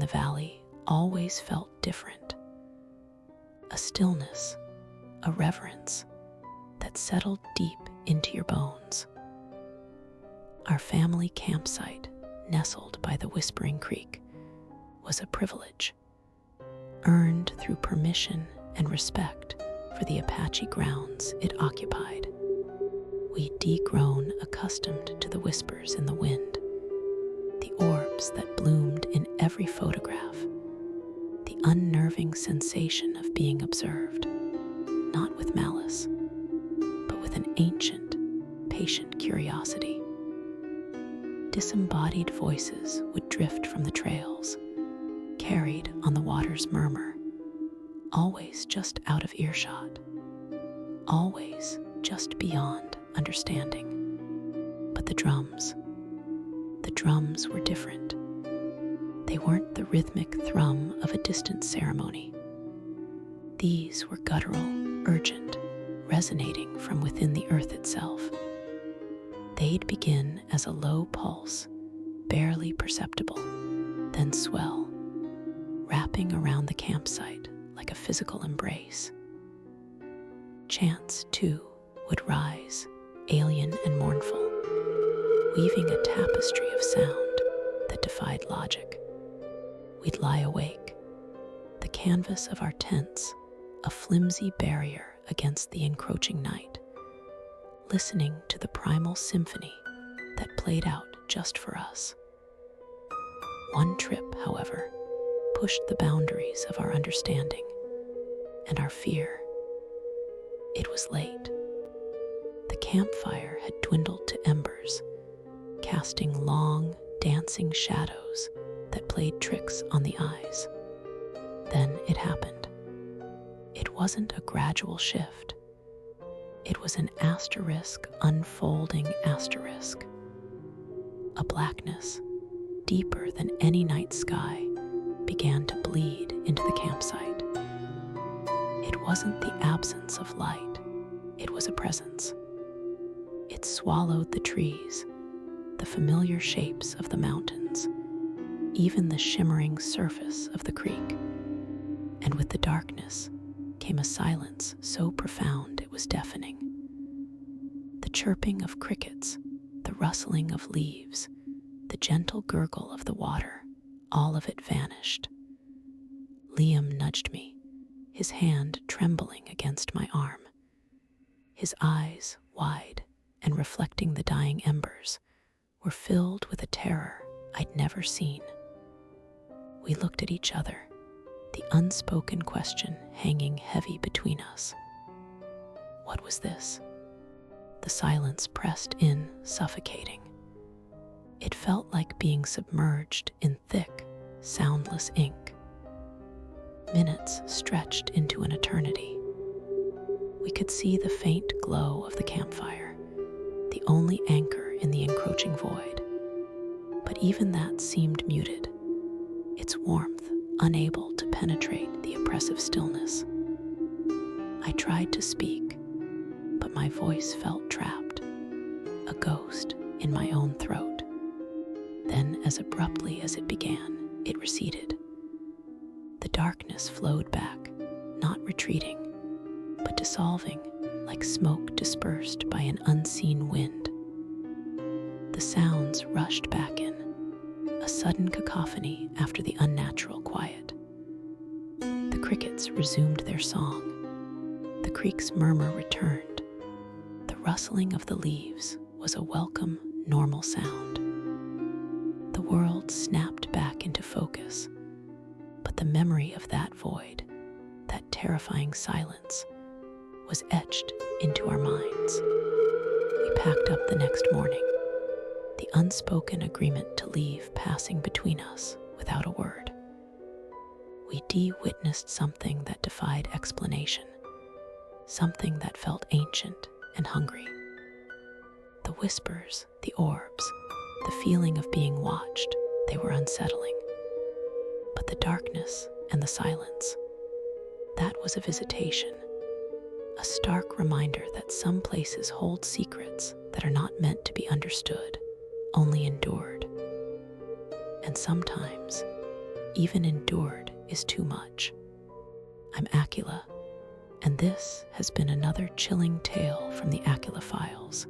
the valley always felt different. A stillness, a reverence that settled deep into your bones. Our family campsite, nestled by the Whispering Creek, was a privilege, earned through permission and respect for the Apache grounds it occupied. We'd grown accustomed to the whispers in the wind, the orbs that bloomed in every photograph, the unnerving sensation of being observed, not with malice, but with an ancient, patient curiosity. Disembodied voices would drift from the trails, carried on the water's murmur, always just out of earshot, always just beyond understanding. But the drums were different. They weren't the rhythmic thrum of a distant ceremony. These were guttural, urgent, resonating from within the earth itself. They'd begin as a low pulse, barely perceptible, then swell, wrapping around the campsite like a physical embrace. Chants, too, would rise, alien and mournful, weaving a tapestry of sound that defied logic. We'd lie awake, the canvas of our tents a flimsy barrier against the encroaching night, listening to the primal symphony that played out just for us. One trip, however, pushed the boundaries of our understanding and our fear. It was late. The campfire had dwindled to embers, casting long, dancing shadows that played tricks on the eyes. Then it happened. It wasn't a gradual shift. It was an asterisk unfolding asterisk. A blackness, deeper than any night sky, began to bleed into the campsite. It wasn't the absence of light, it was a presence. It swallowed the trees, the familiar shapes of the mountains, even the shimmering surface of the creek. And with the darkness came a silence so profound it was deafening. The chirping of crickets, the rustling of leaves, the gentle gurgle of the water, all of it vanished. Liam nudged me, his hand trembling against my arm. His eyes, wide and reflecting the dying embers, were filled with a terror I'd never seen. We looked at each other, the unspoken question hanging heavy between us. What was this? The silence pressed in, suffocating. It felt like being submerged in thick, soundless ink. Minutes stretched into an eternity. We could see the faint glow of the campfire, the only anchor in the encroaching void. But even that seemed muted, its warmth unable to penetrate the oppressive stillness. I tried to speak, but my voice felt trapped, a ghost in my own throat. Then, as abruptly as it began, it receded. The darkness flowed back, not retreating, but dissolving like smoke dispersed by an unseen wind. The sounds rushed back in, a sudden cacophony after the unnatural quiet. The crickets resumed their song. The creek's murmur returned. The rustling of the leaves was a welcome, normal sound. The world snapped back into focus, but the memory of that void, that terrifying silence, was etched into our minds. We packed up the next morning, the unspoken agreement to leave passing between us without a word. We witnessed something that defied explanation, something that felt ancient and hungry. The whispers, the orbs, the feeling of being watched, they were unsettling. But the darkness and the silence, that was a visitation, a stark reminder that some places hold secrets that are not meant to be understood, only endured. And sometimes, even endured is too much. I'm Aqeela, and this has been another chilling tale from the Aqeela Files.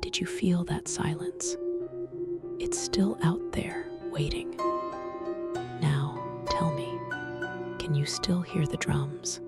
Did you feel that silence? It's still out there, waiting. Now, tell me, can you still hear the drums?